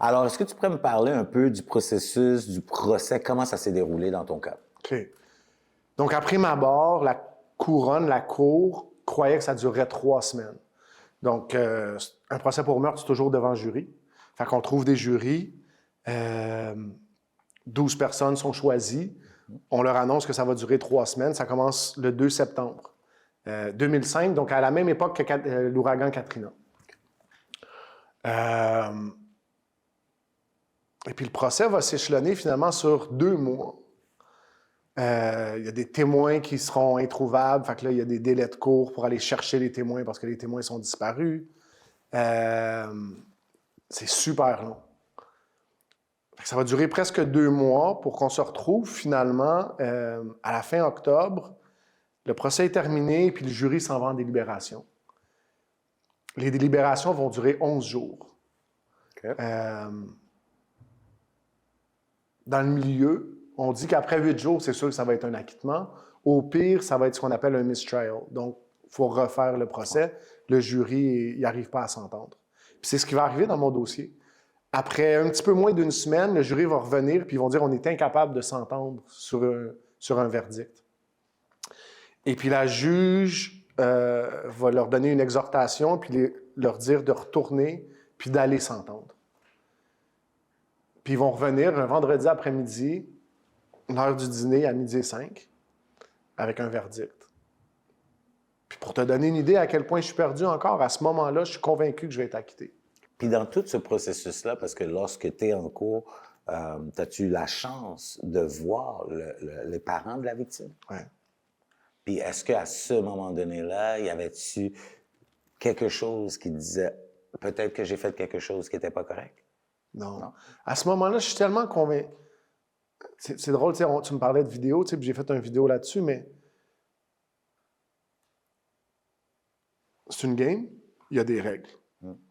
Alors, est-ce que tu pourrais me parler un peu du processus, du procès, comment ça s'est déroulé dans ton cas? OK. Donc, après ma barre, la couronne, la cour, croyait que ça durerait 3 semaines. Donc, un procès pour meurtre, c'est toujours devant jury. Fait qu'on trouve des jurys. 12 personnes sont choisies. On leur annonce que ça va durer 3 semaines. Ça commence le 2 septembre 2005, donc à la même époque que l'ouragan Katrina. Et puis le procès va s'échelonner finalement sur 2 mois. Il y a des témoins qui seront introuvables. Fait que là, il y a des délais de cours pour aller chercher les témoins parce que les témoins sont disparus. C'est super long. Ça va durer presque 2 mois pour qu'on se retrouve finalement à la fin octobre. Le procès est terminé, puis le jury s'en va en délibération. Les délibérations vont durer 11 jours. Okay. Dans le milieu, on dit qu'après 8 jours, c'est sûr que ça va être un acquittement. Au pire, ça va être ce qu'on appelle un mistrial. Donc, il faut refaire le procès. Le jury n'arrive pas à s'entendre. Puis c'est ce qui va arriver dans mon dossier. Après un petit peu moins d'1 semaine, le jury va revenir puis ils vont dire on est incapable de s'entendre sur un verdict. Et puis la juge va leur donner une exhortation puis leur dire de retourner puis d'aller s'entendre. Puis ils vont revenir un vendredi après-midi, l'heure du dîner à 12h05, avec un verdict. Puis pour te donner une idée à quel point je suis perdu encore, à ce moment-là, je suis convaincu que je vais être acquitté. Puis dans tout ce processus-là, parce que lorsque tu es en cours, as-tu eu la chance de voir les parents de la victime? Oui. Puis est-ce qu'à ce moment donné-là, y avait-tu quelque chose qui disait peut-être que j'ai fait quelque chose qui n'était pas correct? Non. À ce moment-là, je suis tellement convaincu. C'est drôle, tu me parlais de vidéo, puis j'ai fait une vidéo là-dessus, mais c'est une game, il y a des règles.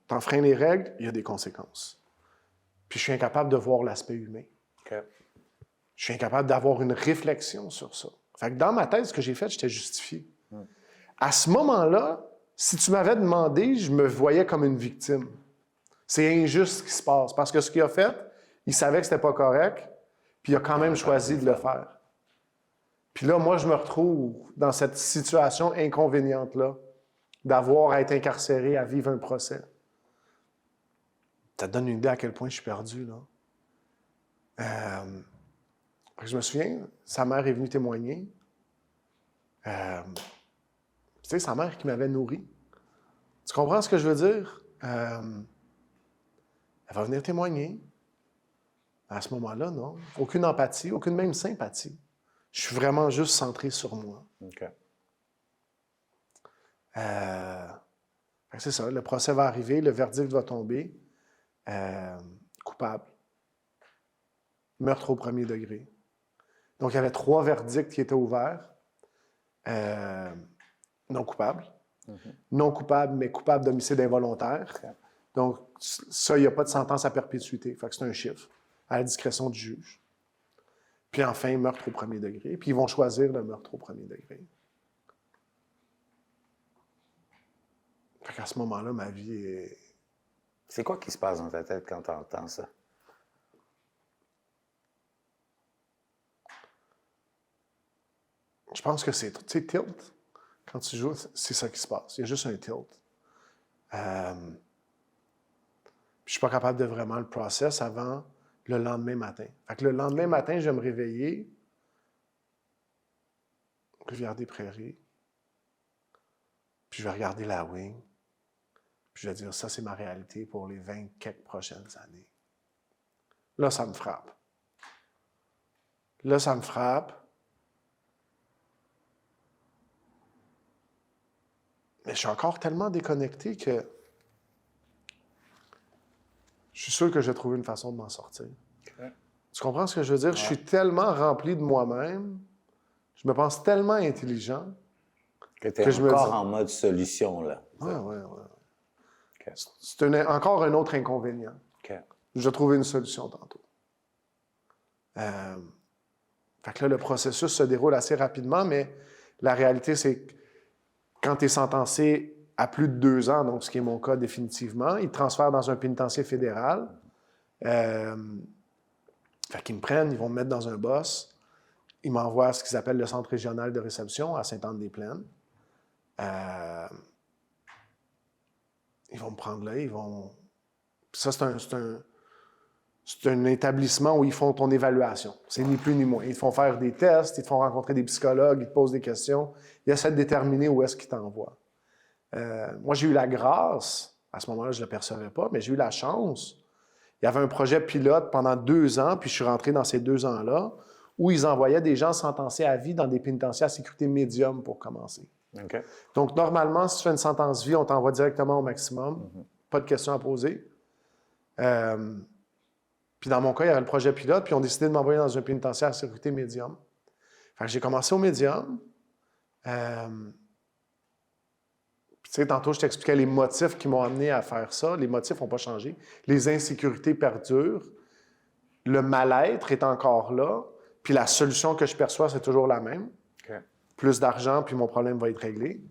T'enfreins les règles, il y a des conséquences. Puis je suis incapable de voir l'aspect humain. Okay. Je suis incapable d'avoir une réflexion sur ça. Fait que dans ma tête, ce que j'ai fait, j'étais justifié. À ce moment-là, si tu m'avais demandé, je me voyais comme une victime. C'est injuste ce qui se passe. Parce que ce qu'il a fait, il savait que c'était pas correct, puis il a quand même choisi de le faire. Puis là, moi, je me retrouve dans cette situation inconvéniente-là, d'avoir à être incarcéré, à vivre un procès. Ça te donne une idée à quel point je suis perdu, là. Je me souviens, sa mère est venue témoigner. Tu sais, sa mère qui m'avait nourri. Tu comprends ce que je veux dire? Elle va venir témoigner. À ce moment-là, non. Aucune empathie, aucune même sympathie. Je suis vraiment juste centré sur moi. OK. C'est ça, le procès va arriver, le verdict va tomber. Coupable. Meurtre au 1er degré. Donc, il y avait 3 verdicts qui étaient ouverts. Non coupable. Non coupable, mais coupable d'homicide involontaire. Okay. Donc, ça, il n'y a pas de sentence à perpétuité. Fait que c'est un chiffre, à la discrétion du juge. Puis enfin, meurtre au 1er degré. Puis ils vont choisir le meurtre au 1er degré. Fait qu'à ce moment-là, ma vie est... C'est quoi qui se passe dans ta tête quand tu entends ça? Je pense que c'est, tu sais, tilt. Quand tu joues, c'est ça qui se passe. Il y a juste un tilt. Je ne suis pas capable de vraiment le process avant le lendemain matin. Fait que le lendemain matin, je vais me réveiller, Rivière-des-Prairies, puis je vais regarder la wing, puis je vais dire, ça, c'est ma réalité pour les 20 quelques prochaines années. Là, ça me frappe. Là, ça me frappe. Mais je suis encore tellement déconnecté que je suis sûr que je vais trouver une façon de m'en sortir. Okay. Tu comprends ce que je veux dire? Ouais. Je suis tellement rempli de moi-même, je me pense tellement intelligent que tu es encore en mode solution, là. Oui. Okay. C'est encore un autre inconvénient. Okay. Je vais trouver une solution tantôt. Fait que là, le processus se déroule assez rapidement, mais la réalité, c'est que quand tu es sentencé à plus de 2 ans, donc ce qui est mon cas définitivement, ils te transfèrent dans un pénitencier fédéral. Fait qu'ils me prennent, ils vont me mettre dans un bus. Ils m'envoient à ce qu'ils appellent le centre régional de réception à Sainte-Anne-des-Plaines. Ils vont me prendre là, ils vont... Puis ça, c'est un établissement où ils font ton évaluation. C'est ni plus ni moins. Ils te font faire des tests, ils te font rencontrer des psychologues, ils te posent des questions. Ils essaient de déterminer où est-ce qu'ils t'envoient. Moi, j'ai eu la grâce, à ce moment-là, je ne le percevais pas, mais j'ai eu la chance. Il y avait un projet pilote pendant 2 ans, puis je suis rentré dans ces 2 ans-là, où ils envoyaient des gens sentencés à vie dans des pénitenciers à sécurité médium pour commencer. OK. Donc, normalement, si tu fais une sentence vie, on t'envoie directement au maximum. Pas de questions à poser. Puis dans mon cas, il y avait le projet pilote, puis ils ont décidé de m'envoyer dans un pénitencier à sécurité médium. Fait que j'ai commencé au médium. Puis tu sais, tantôt, je t'expliquais les motifs qui m'ont amené à faire ça. Les motifs n'ont pas changé. Les insécurités perdurent. Le mal-être est encore là. Puis la solution que je perçois, c'est toujours la même. OK. Plus d'argent, puis mon problème va être réglé.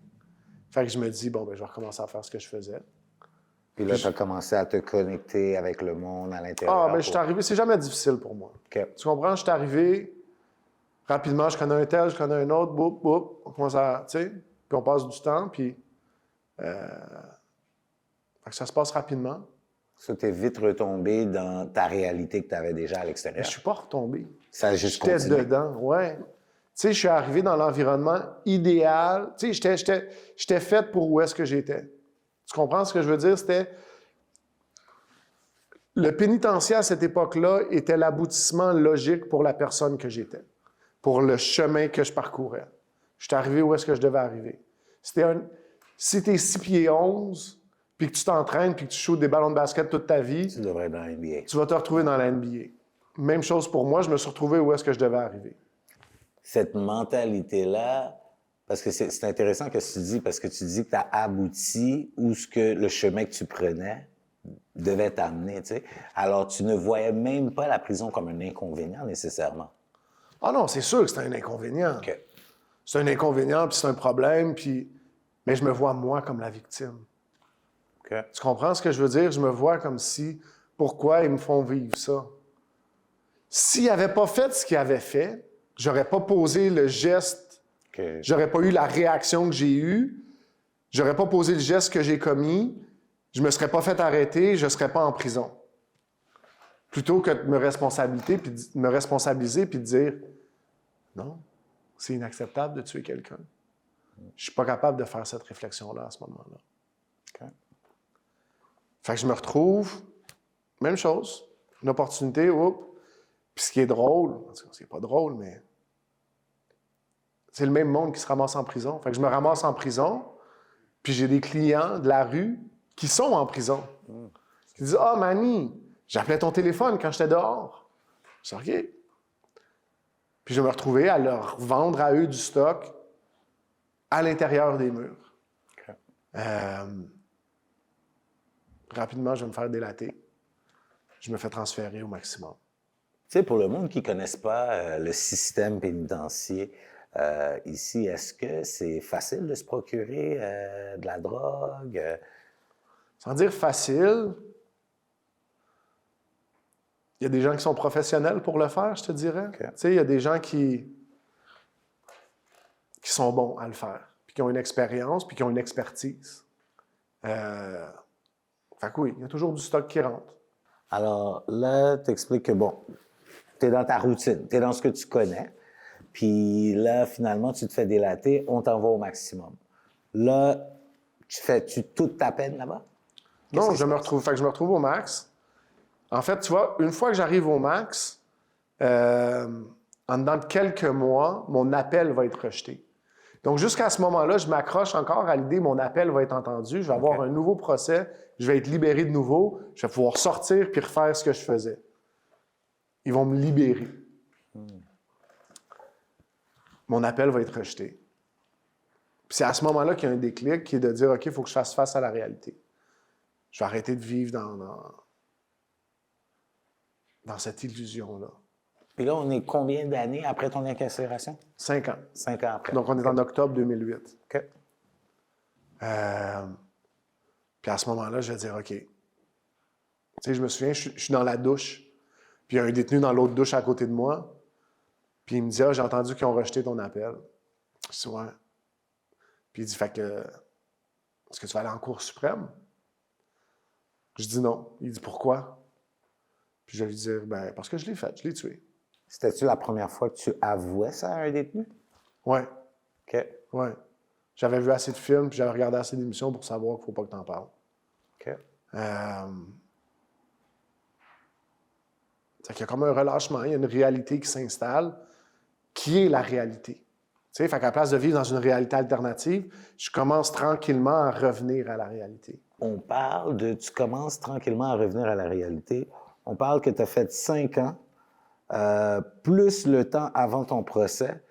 Fait que je me dis, bon, ben, je vais recommencer à faire ce que je faisais. Puis là, tu as commencé à te connecter avec le monde à l'intérieur. Ah, ben, je suis arrivé, c'est jamais difficile pour moi. OK. Tu comprends? Je suis arrivé, rapidement, je connais un tel, je connais un autre, boum, boum, on commence à, tu sais, puis on passe du temps, puis fait que ça se passe rapidement. Ça, t'es vite retombé dans ta réalité que tu avais déjà à Mais l'extérieur. je suis pas retombé. Ça a juste J'étais continué. dedans, ouais. Tu sais, je suis arrivé dans l'environnement idéal. Tu sais, j'étais fait pour où est-ce que j'étais. Tu comprends ce que je veux dire? C'était... Le pénitencier, à cette époque-là, était l'aboutissement logique pour la personne que j'étais, pour le chemin que je parcourais. Je suis arrivé où est-ce que je devais arriver. Si tu es 6 pieds 11, puis que tu t'entraînes, puis que tu shootes des ballons de basket toute ta vie, Tu devrais être dans la NBA. tu vas te retrouver dans la NBA. Même chose pour moi, je me suis retrouvé où est-ce que je devais arriver. Cette mentalité-là, parce que c'est intéressant que tu dis, parce que tu dis que tu as abouti où ce que le chemin que tu prenais devait t'amener, tu sais. Alors, tu ne voyais même pas la prison comme un inconvénient nécessairement. Ah non, c'est sûr que c'est un inconvénient. OK. C'est un inconvénient, puis c'est un problème, puis... mais je me vois, moi, comme la victime. OK. Tu comprends ce que je veux dire? Je me vois comme si... Pourquoi ils me font vivre ça? S'ils n'avaient pas fait ce qu'ils avaient fait, j'aurais pas posé le geste, OK. j'aurais pas eu la réaction que j'ai eue, j'aurais pas posé le geste que j'ai commis, je me serais pas fait arrêter, je serais pas en prison. Plutôt que de me responsabiliser puis de dire non, c'est inacceptable de tuer quelqu'un. Je suis pas capable de faire cette réflexion-là à ce moment-là. OK. Fait que je me retrouve, même chose, une opportunité, oups. Puis ce qui est drôle, c'est pas drôle, mais c'est le même monde qui se ramasse en prison. Fait que je me ramasse en prison, puis j'ai des clients de la rue qui sont en prison. Qui disent « Ah, Manny, j'appelais ton téléphone quand j'étais dehors. » Je dis « OK. » Puis je me retrouvais à leur vendre à eux du stock à l'intérieur des murs. OK. Rapidement, je vais me faire délater. Je me fais transférer au maximum. Tu sais, pour le monde qui ne connaisse pas le système pénitentiaire ici, est-ce que c'est facile de se procurer de la drogue? Sans dire facile, il y a des gens qui sont professionnels pour le faire, je te dirais. OK. Tu sais, il y a des gens qui sont bons à le faire, puis qui ont une expérience, puis qui ont une expertise. Fait que oui, il y a toujours du stock qui rentre. Alors là, tu expliques que, bon, tu es dans ta routine, tu es dans ce que tu connais, puis là, finalement, tu te fais délater, on t'envoie au maximum. Là, tu toute ta peine là-bas? Non, je me retrouve au max. En fait, tu vois, une fois que j'arrive au max, en dedans de quelques mois, mon appel va être rejeté. Donc, jusqu'à ce moment-là, je m'accroche encore à l'idée que mon appel va être entendu, je vais avoir un nouveau procès, je vais être libéré de nouveau, je vais pouvoir sortir puis refaire ce que je faisais. Ils vont me libérer. Mon appel va être rejeté. Puis c'est à ce moment-là qu'il y a un déclic qui est de dire, OK, il faut que je fasse face à la réalité. Je vais arrêter de vivre dans cette illusion-là. Puis là, on est combien d'années après ton incarcération? 5 ans. 5 ans après. Donc, on est en octobre 2008. OK. Puis à ce moment-là, je vais dire, OK, sais, je me souviens, je suis dans la douche, puis il y a un détenu dans l'autre douche à côté de moi, puis il me dit « Ah, j'ai entendu qu'ils ont rejeté ton appel. » Je dis « Ouais. » Puis il dit « Fait que, est-ce que tu vas aller en Cour suprême? » Je dis « Non. » Il dit « Pourquoi? » Puis je vais lui dire « Ben, parce que je l'ai fait, je l'ai tué. » C'était-tu la première fois que tu avouais ça à un détenu? Ouais, OK. ouais. J'avais vu assez de films, puis j'avais regardé assez d'émissions pour savoir qu'il ne faut pas que tu en parles. OK. Il y a comme un relâchement, il y a une réalité qui s'installe, qui est la réalité. Tu sais, fait qu'à la place de vivre dans une réalité alternative, je commence tranquillement à revenir à la réalité. On parle de... Tu commences tranquillement à revenir à la réalité. On parle que tu as fait 5 ans, plus le temps avant ton procès.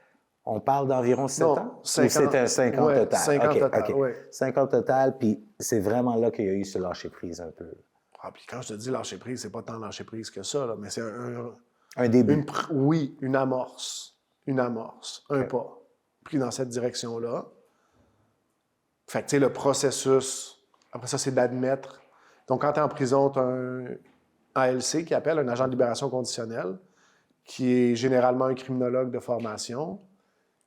On parle d'environ 7 ans? 5 ans. C'était 5 ans total? 5 ans total, OK. oui. 5 ans total, puis c'est vraiment là qu'il y a eu ce lâcher-prise un peu. Ah, puis quand je te dis lâcher prise, c'est pas tant lâcher prise que ça, là, mais c'est Un début. Oui, une amorce. Une amorce, un pas. Pris dans cette direction-là. Fait que, tu sais, le processus, après ça, c'est d'admettre. Donc, quand tu es en prison, tu as un ALC qui appelle un agent de libération conditionnelle, qui est généralement un criminologue de formation,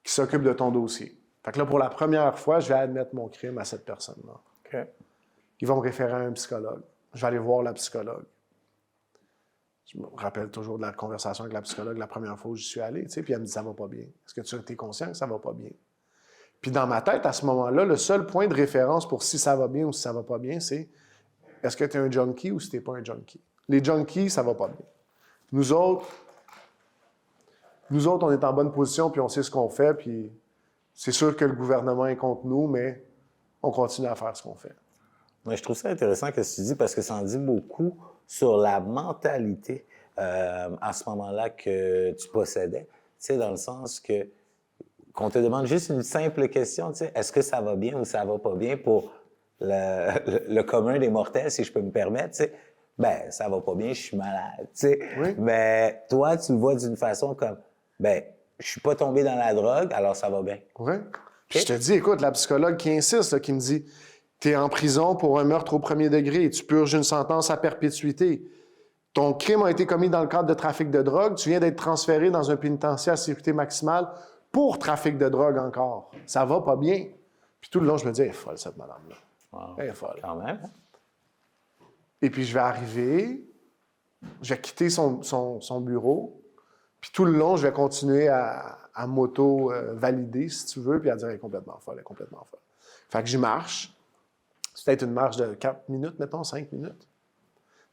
qui s'occupe de ton dossier. Fait que là, pour la première fois, je vais admettre mon crime à cette personne-là. OK. Ils vont me référer à un psychologue. Je vais aller voir la psychologue. Je me rappelle toujours de la conversation avec la psychologue la première fois où j'y suis allé, tu sais, puis elle me dit « ça va pas bien. Est-ce que tu es conscient que ça va pas bien? » Puis dans ma tête, à ce moment-là, le seul point de référence pour si ça va bien ou si ça va pas bien, c'est est-ce que tu es un junkie ou si tu n'es pas un junkie? Les junkies, ça va pas bien. Nous autres, on est en bonne position, puis on sait ce qu'on fait, puis c'est sûr que le gouvernement est contre nous, mais on continue à faire ce qu'on fait. Mais je trouve ça intéressant que tu dis parce que ça en dit beaucoup sur la mentalité à ce moment-là que tu possédais. Tu sais, dans le sens que qu'on te demande juste une simple question, tu sais, est-ce que ça va bien ou ça va pas bien pour le commun des mortels, si je peux me permettre, tu sais. Ben, ça va pas bien, je suis malade, tu sais. Oui. Mais toi, tu le vois d'une façon comme, ben, je suis pas tombé dans la drogue, alors ça va bien. Oui. Puis je te dis, écoute, la psychologue qui insiste, là, qui me dit tu es en prison pour un meurtre au premier degré, tu purges une sentence à perpétuité. Ton crime a été commis dans le cadre de trafic de drogue, tu viens d'être transféré dans un pénitencier à sécurité maximale pour trafic de drogue encore. Ça va pas bien. Puis tout le long, je me dis, elle est folle, cette madame-là. Wow. Elle est folle. Quand même. Et puis je vais arriver, je vais quitter son bureau, puis tout le long, je vais continuer à m'auto-valider, si tu veux, puis à dire, elle est complètement folle, elle est complètement folle. Fait que j'y marche. C'est peut-être une marche de 4 minutes, mettons, 5 minutes,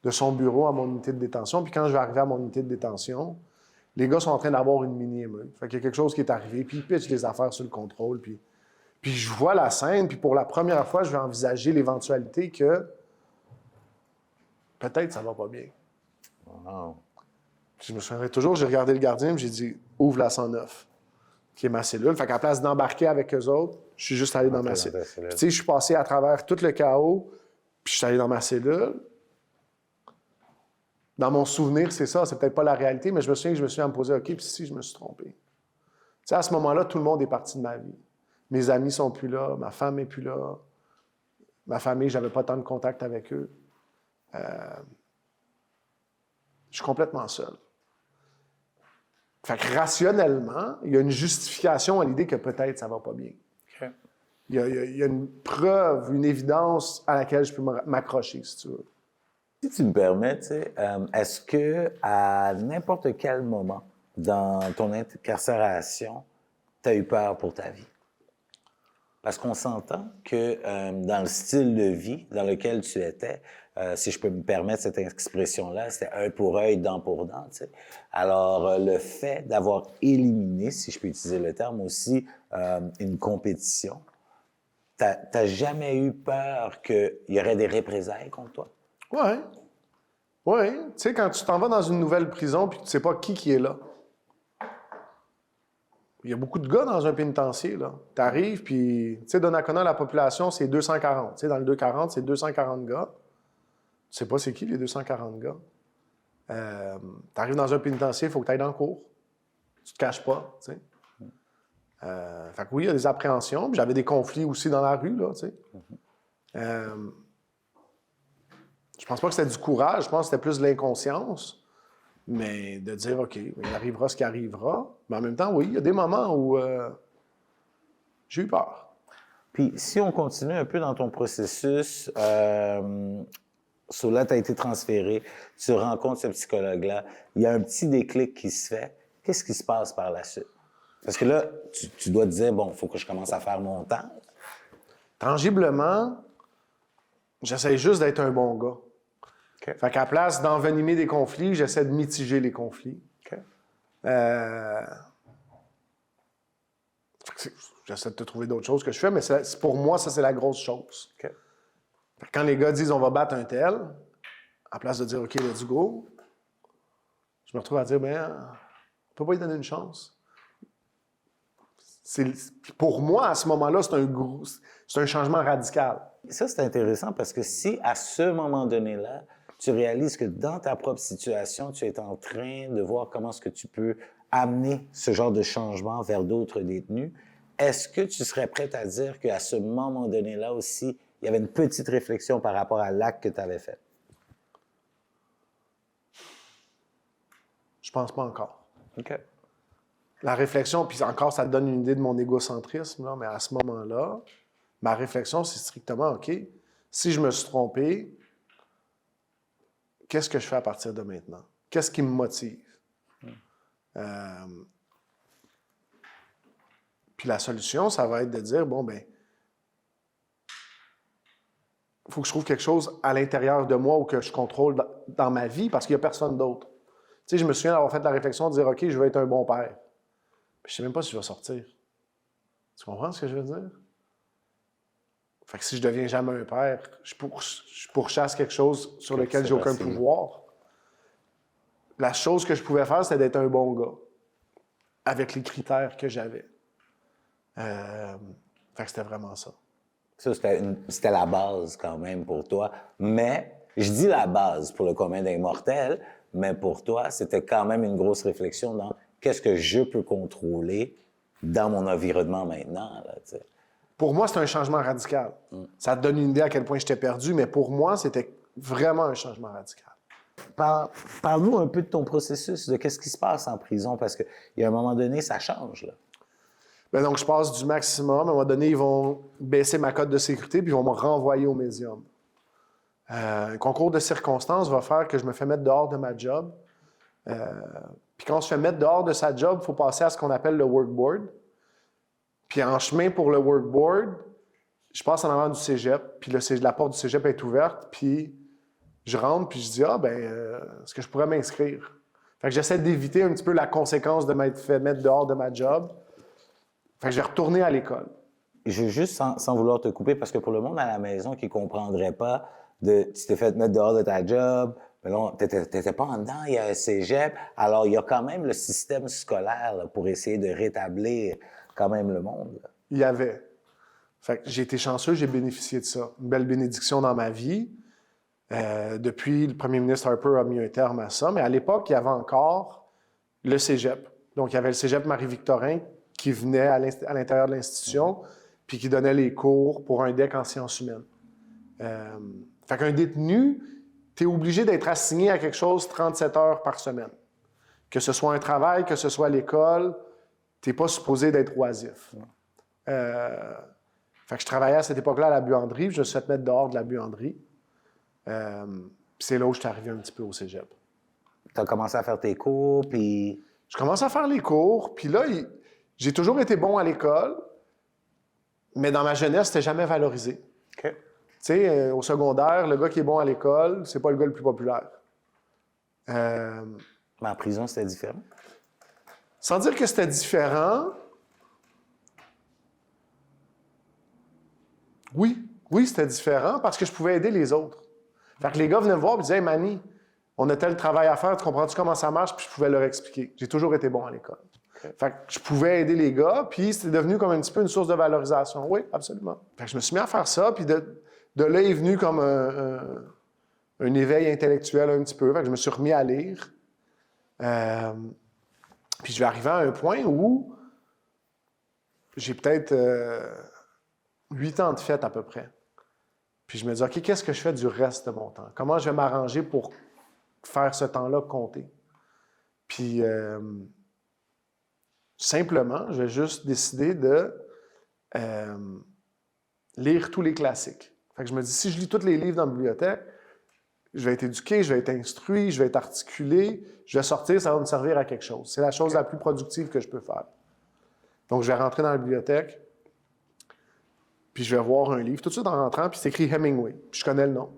de son bureau à mon unité de détention. Puis quand je vais arriver à mon unité de détention, les gars sont en train d'avoir une mini-émeute. Fait qu'il y a quelque chose qui est arrivé, puis ils pitchent les affaires sur le contrôle, puis je vois la scène, puis pour la première fois, je vais envisager l'éventualité que peut-être ça va pas bien. Wow. Puis je me souviendrai toujours, j'ai regardé le gardien, puis j'ai dit « Ouvre la 109 », qui est ma cellule. Fait qu'à la place d'embarquer avec eux autres, je suis juste allé dans ma cellule. Puis tu sais, je suis passé à travers tout le chaos, puis je suis allé dans ma cellule. Dans mon souvenir, c'est ça, c'est peut-être pas la réalité, mais je me souviens que je me suis à me poser « OK, puis si je me suis trompé? » Tu sais, à ce moment-là, tout le monde est parti de ma vie. Mes amis sont plus là, ma femme est plus là. Ma famille, j'avais pas tant de contact avec eux. Je suis complètement seul. Fait que rationnellement, il y a une justification à l'idée que peut-être ça va pas bien. OK. Il y a une preuve, une évidence à laquelle je peux m'accrocher, si tu veux. Si tu me permets, tu sais, est-ce que à n'importe quel moment dans ton incarcération, tu as eu peur pour ta vie? Parce qu'on s'entend que dans le style de vie dans lequel tu étais, si je peux me permettre cette expression-là, c'était œil pour œil, dent pour dent, tu sais. Alors, le fait d'avoir éliminé, si je peux utiliser le terme aussi, une compétition, t'as jamais eu peur qu'il y aurait des représailles contre toi? Oui. Oui. Tu sais, quand tu t'en vas dans une nouvelle prison puis que tu sais pas qui est là. Il y a beaucoup de gars dans un pénitencier, là. Tu arrives, puis, tu sais, Donnacona, la population, c'est 240. Tu sais, dans le 240, c'est 240 gars. Tu sais pas c'est qui, les 240 gars. Tu arrives dans un pénitencier, il faut que tu ailles dans le cours. Tu te caches pas, tu sais. Fait que oui, il y a des appréhensions. Puis j'avais des conflits aussi dans la rue, là, tu sais. Je pense pas que c'était du courage, je pense que c'était plus de l'inconscience. Mais de dire, OK, il arrivera ce qui arrivera. Mais en même temps, oui, il y a des moments où j'ai eu peur. Puis, si on continue un peu dans ton processus, là, tu as été transféré, tu rencontres ce psychologue-là, il y a un petit déclic qui se fait. Qu'est-ce qui se passe par la suite? Parce que là, tu dois te dire, bon, il faut que je commence à faire mon temps. Tangiblement, j'essaie juste d'être un bon gars. Okay. Fait qu'à la place d'envenimer des conflits, j'essaie de mitiger les conflits. Okay. J'essaie de te trouver d'autres choses que je fais, mais pour moi, ça, c'est la grosse chose. Okay. Quand les gars disent on va battre un tel, à place de dire OK, let's go, je me retrouve à dire ben, on peut pas lui donner une chance. Pour moi, à ce moment-là, c'est un changement radical. Ça, c'est intéressant parce que si, à ce moment donné-là, tu réalises que dans ta propre situation, tu es en train de voir comment est-ce que tu peux amener ce genre de changement vers d'autres détenus, est-ce que tu serais prête à dire qu'à ce moment donné-là aussi, il y avait une petite réflexion par rapport à l'acte que tu avais fait? Je pense pas encore. OK. La réflexion, puis encore, ça te donne une idée de mon égocentrisme, là, mais à ce moment-là, ma réflexion, c'est strictement, OK, si je me suis trompé, qu'est-ce que je fais à partir de maintenant? Qu'est-ce qui me motive? Puis la solution, ça va être de dire, bon, ben, il faut que je trouve quelque chose à l'intérieur de moi ou que je contrôle dans ma vie parce qu'il n'y a personne d'autre. Tu sais, je me souviens d'avoir fait la réflexion de dire, OK, je vais être un bon père. Puis je ne sais même pas si je vais sortir. Tu comprends ce que je veux dire? Fait que si je deviens jamais un père, je pourchasse quelque chose sur lequel j'ai aucun pouvoir. La chose que je pouvais faire, c'était d'être un bon gars. Avec les critères que j'avais. Fait que c'était vraiment ça. Ça, c'était la base quand même pour toi. Mais, je dis la base pour le commun des mortels, mais pour toi, c'était quand même une grosse réflexion dans qu'est-ce que je peux contrôler dans mon environnement maintenant, là, tu sais. Pour moi, c'est un changement radical. Ça te donne une idée à quel point j'étais perdu, mais pour moi, c'était vraiment un changement radical. Parle-nous un peu de ton processus, de qu'est-ce qui se passe en prison, parce qu'il y a un moment donné, ça change, là. Bien, donc, je passe du maximum. À un moment donné, ils vont baisser ma cote de sécurité puis ils vont me renvoyer au médium. Un concours de circonstances va faire que je me fais mettre dehors de ma job. Puis quand on se fait mettre dehors de sa job, il faut passer à ce qu'on appelle le workboard. Puis en chemin pour le workboard, je passe en avant du cégep, puis la porte du cégep est ouverte, puis je rentre, puis je dis « Ah, ben, est-ce que je pourrais m'inscrire? » Fait que j'essaie d'éviter un petit peu la conséquence de m'être fait mettre dehors de ma job. Fait que j'ai retourné à l'école. Je veux juste, sans vouloir te couper, parce que pour le monde à la maison qui ne comprendrait pas, tu t'es fait mettre dehors de ta job, mais là, tu n'étais pas en dedans, il y a un cégep. Alors, il y a quand même le système scolaire là, pour essayer de rétablir quand même le monde. Là. Il y avait. Fait que j'ai été chanceux, j'ai bénéficié de ça. Une belle bénédiction dans ma vie. Depuis, le premier ministre Harper a mis un terme à ça, mais à l'époque, il y avait encore le cégep. Donc, il y avait le cégep Marie-Victorin qui venait à l'intérieur de l'institution, puis qui donnait les cours pour un DEC en sciences humaines. Fait qu'un détenu, tu es obligé d'être assigné à quelque chose 37 heures par semaine. Que ce soit un travail, que ce soit l'école, tu n'es pas supposé d'être oisif. Fait que je travaillais à cette époque-là à la buanderie, puis je me suis fait mettre dehors de la buanderie. Puis c'est là où je suis arrivé un petit peu au cégep. Tu as commencé à faire tes cours, puis... Je commence à faire les cours, puis là, j'ai toujours été bon à l'école, mais dans ma jeunesse, c'était jamais valorisé. OK. Tu sais, au secondaire, le gars qui est bon à l'école, c'est pas le gars le plus populaire. Mais en prison, c'était différent? Sans dire que c'était différent, oui, c'était différent parce que je pouvais aider les autres. Fait que les gars venaient me voir et disaient « Hey, Manny, on a tel travail à faire, tu comprends-tu comment ça marche? » Puis je pouvais leur expliquer. J'ai toujours été bon à l'école. Okay. Fait que je pouvais aider les gars, puis c'était devenu comme un petit peu une source de valorisation. Oui, absolument. Fait que je me suis mis à faire ça, puis de là est venu comme un éveil intellectuel un petit peu. Fait que je me suis remis à lire. Puis je vais arriver à un point où j'ai peut-être 8 ans de fête à peu près. Puis je me dis, OK, qu'est-ce que je fais du reste de mon temps? Comment je vais m'arranger pour faire ce temps-là compter? Puis simplement, je vais juste décider de lire tous les classiques. Fait que je me dis, si je lis tous les livres dans la bibliothèque, je vais être éduqué, je vais être instruit, je vais être articulé, je vais sortir, ça va me servir à quelque chose. C'est la chose la plus productive que je peux faire. Donc, je vais rentrer dans la bibliothèque, puis je vais voir un livre, tout de suite en rentrant, puis c'est écrit Hemingway, puis je connais le nom.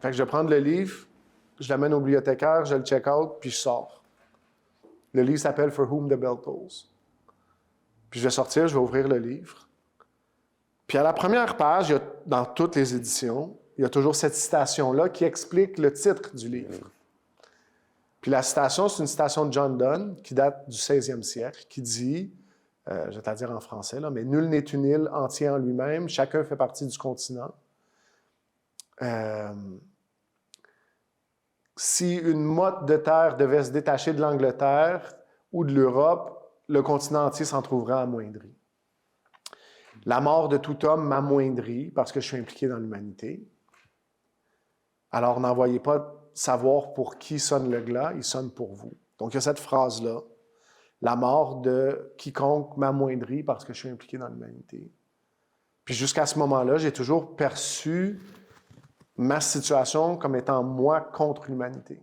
Fait que je vais prendre le livre, je l'amène au bibliothécaire, je le check-out, puis je sors. Le livre s'appelle For Whom the Bell Tolls. Puis je vais sortir, je vais ouvrir le livre. Puis à la première page, dans toutes les éditions, il y a toujours cette citation-là qui explique le titre du livre. Puis la citation, c'est une citation de John Donne qui date du 16e siècle, qui dit, je vais te la dire en français, là, mais « Nul n'est une île entier en lui-même, chacun fait partie du continent. Si une motte de terre devait se détacher de l'Angleterre ou de l'Europe, le continent entier s'en trouverait amoindri. La mort de tout homme m'amoindrit parce que je suis impliqué dans l'humanité. Alors n'envoyez pas savoir pour qui sonne le glas, il sonne pour vous. » Donc il y a cette phrase-là. La mort de quiconque m'amoindrit parce que je suis impliqué dans l'humanité. Puis jusqu'à ce moment-là, j'ai toujours perçu ma situation comme étant moi contre l'humanité.